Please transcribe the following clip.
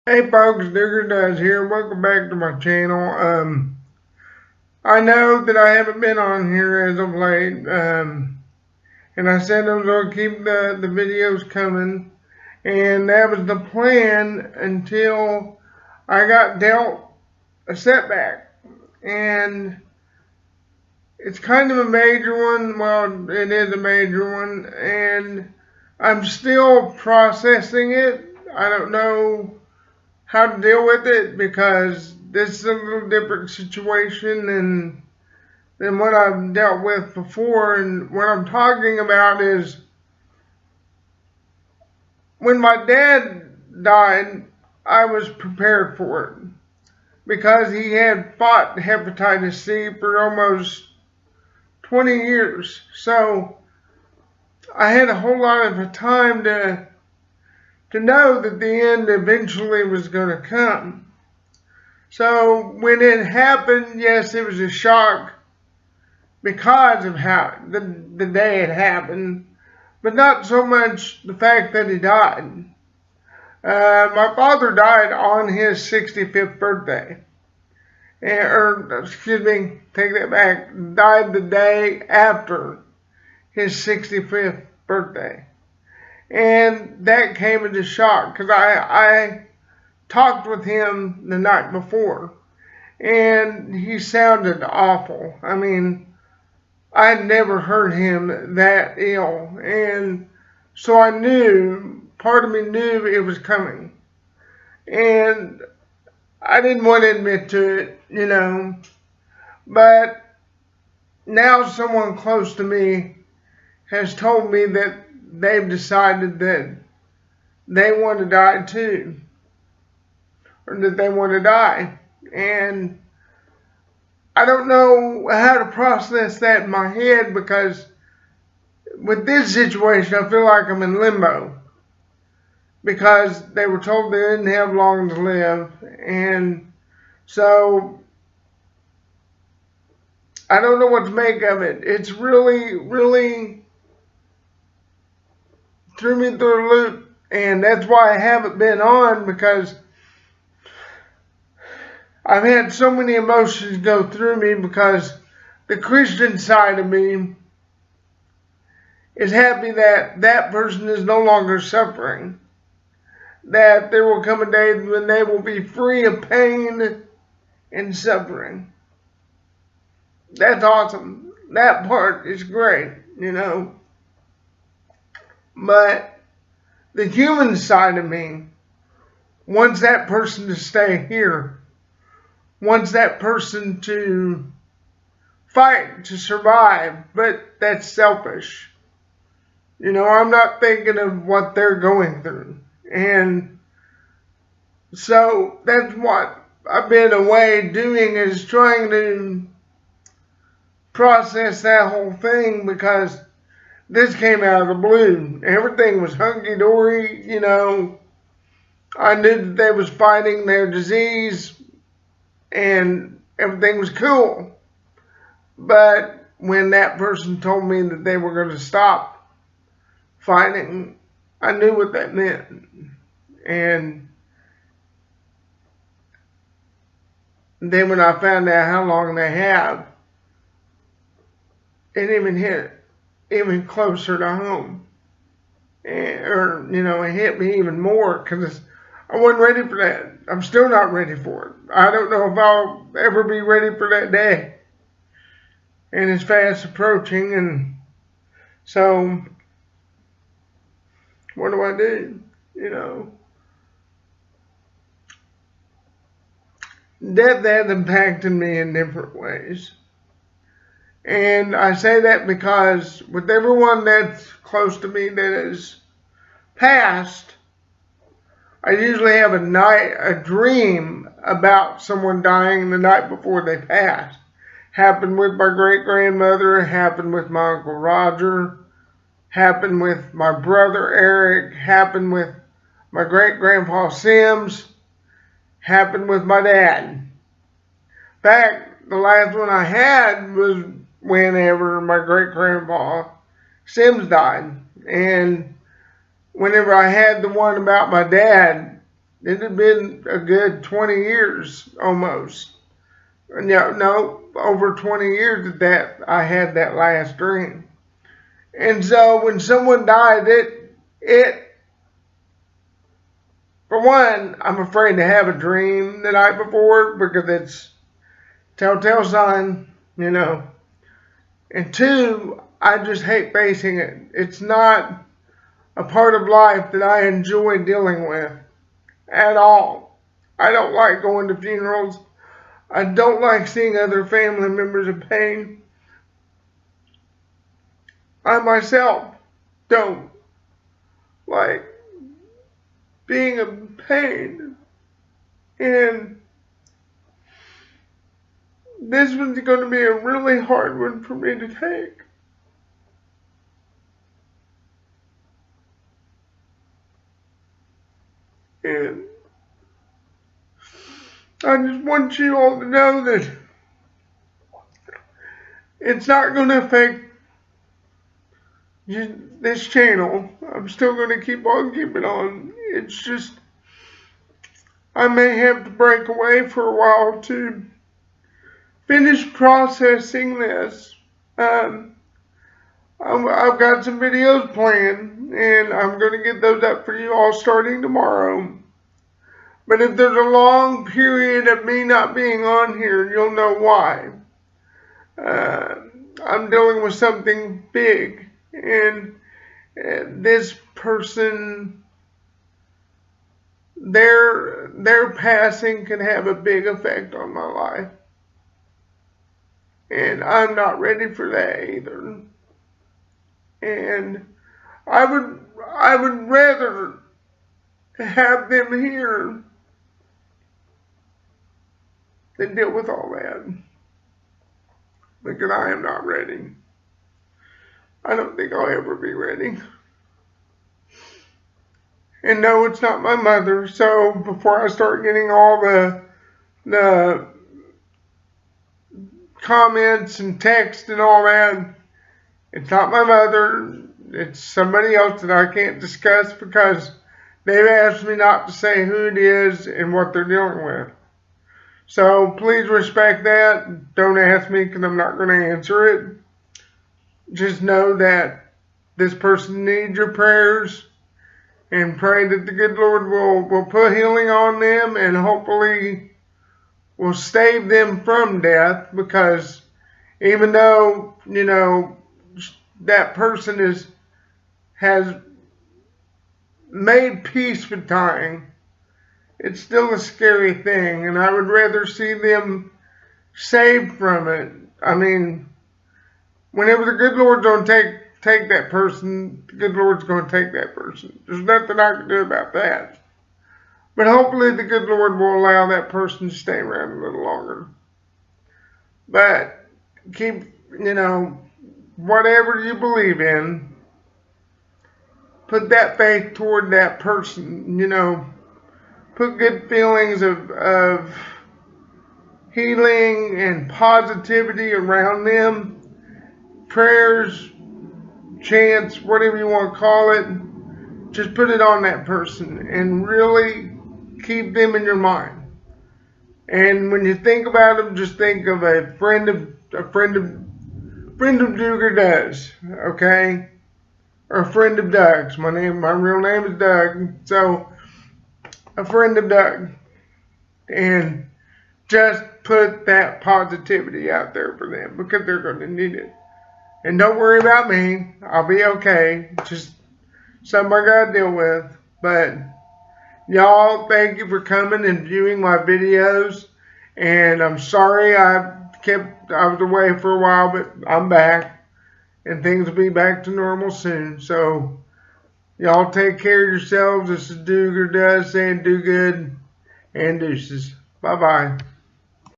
Hey folks, Digger Does here. Welcome back to my channel. I know that I haven't been on here as of late, and I said I was going to keep the videos coming, and that was the plan until I got dealt a setback, and it's kind of a major one. Well, it is a major one, and I'm still processing it. I don't know how to deal with it because this is a little different situation than what I've dealt with before. And what I'm talking about is when my dad died, I was prepared for it because he had fought hepatitis C for almost 20 years. So I had a whole lot of time to know that the end eventually was going to come. So when it happened, yes, it was a shock because of how the day it happened, but not so much the fact that he died. My father died on his 65th birthday. Or, excuse me, take that back, died the day after his 65th birthday. And that came as a shock because I talked with him the night before and he sounded awful. I mean, I'd never heard him that ill, and so I knew, part of me knew it was coming, and I didn't want to admit to it, but now someone close to me has told me that they've decided that they want to die too, or that they want to die, and I don't know how to process that in my head because with this situation, I feel like I'm in limbo because they were told they didn't have long to live. And so I don't know what to make of it. It's really, really threw me through a loop. And that's why I haven't been on because I've had so many emotions go through me because the Christian side of me is happy that that person is no longer suffering. That there will come a day when they will be free of pain and suffering. That's awesome. That part is great. But the human side of me wants that person to stay here. Wants that person to fight to survive, but that's selfish. I'm not thinking of what they're going through. And so that's what I've been away doing, is trying to process that whole thing because this came out of the blue. Everything was hunky-dory, I knew that they was fighting their disease and everything was cool. But when that person told me that they were going to stop fighting, I knew what that meant. And then when I found out how long they have, it even hit even closer to home. It hit me even more because I wasn't ready for that. I'm still not ready for it. I don't know if I'll ever be ready for that day. And it's fast approaching, and so what do I do? Death has impacted me in different ways. And I say that because with everyone that's close to me that has passed, I usually have a dream about someone dying the night before they pass. Happened with my great-grandmother, happened with my Uncle Roger, happened with my brother Eric, happened with my great-grandpa Sims, happened with my dad. In fact, the last one I had was whenever my great-grandpa Sims died. And whenever I had the one about my dad, It had been a good 20 years almost. No, over 20 years that I had that last dream. And so when someone died, for one, I'm afraid to have a dream the night before because it's telltale sign, you know. And two, I just hate facing it. It's not a part of life that I enjoy dealing with at all. I don't like going to funerals. I don't like seeing other family members in pain. I myself don't like being in pain. And this one's going to be a really hard one for me to take. And I just want you all to know that it's not going to affect this channel. I'm still going to keep on keeping on. It's just, I may have to break away for a while to finish processing this. I've got some videos planned, and I'm going to get those up for you all starting tomorrow. But if there's a long period of me not being on here, you'll know why. I'm dealing with something big, and this person, their passing can have a big effect on my life. And I'm not ready for that either. And I would rather have them here than deal with all that. Because I am not ready. I don't think I'll ever be ready. And no, it's not my mother. So before I start getting all the comments and text and all that, it's not my mother. It's somebody else that I can't discuss because they've asked me not to say who it is and what they're dealing with. So please respect that. Don't ask me because I'm not going to answer it. Just know that this person needs your prayers, and pray that the good Lord will put healing on them and hopefully will save them from death, because even though, you know, that person has made peace with dying, it's still a scary thing, and I would rather see them saved from it. I mean, whenever the good Lord's going to take that person, the good Lord's going to take that person. There's nothing I can do about that. But hopefully the good Lord will allow that person to stay around a little longer. But keep, you know, whatever you believe in, put that faith toward that person, you know. Put good feelings of healing and positivity around them. Prayers, chants, whatever you want to call it. Just put it on that person and really keep them in your mind. And when you think about them, just think of a friend of Duger Does, okay? Or a friend of Doug's. My real name is Doug. So a friend of Doug, and just put that positivity out there for them because they're going to need it. And don't worry about me. I'll be okay. Just something I got to deal with. But y'all, thank you for coming and viewing my videos. And I'm sorry I was away for a while, but I'm back. And things will be back to normal soon. So y'all take care of yourselves. This is Duger Does saying do good and deuces. Bye-bye.